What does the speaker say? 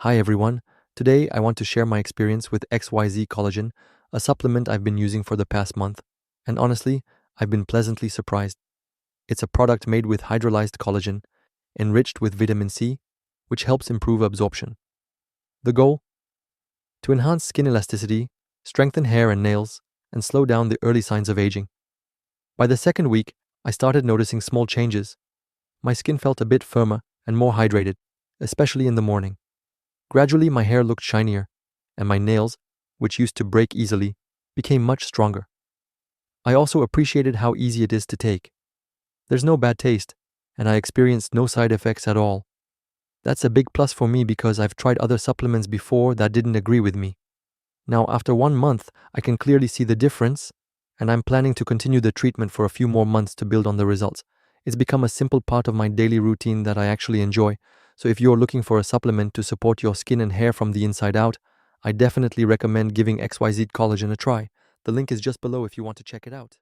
Hi everyone. Today I want to share my experience with XYZ Collagen, a supplement I've been using for the past month. And honestly, I've been pleasantly surprised. It's a product made with hydrolyzed collagen, enriched with vitamin C, which helps improve absorption. The goal? To enhance skin elasticity, strengthen hair and nails, and slow down the early signs of aging. By the second week, I started noticing small changes. My skin felt a bit firmer and more hydrated, especially in the morning. Gradually, my hair looked shinier, and my nails, which used to break easily, became much stronger. I also appreciated how easy it is to take. There's no bad taste, and I experienced no side effects at all. That's a big plus for me because I've tried other supplements before that didn't agree with me. Now, after 1 month, I can clearly see the difference, and I'm planning to continue the treatment for a few more months to build on the results. It's become a simple part of my daily routine that I actually enjoy. So if you're looking for a supplement to support your skin and hair from the inside out, I definitely recommend giving XYZ Collagen a try. The link is just below if you want to check it out.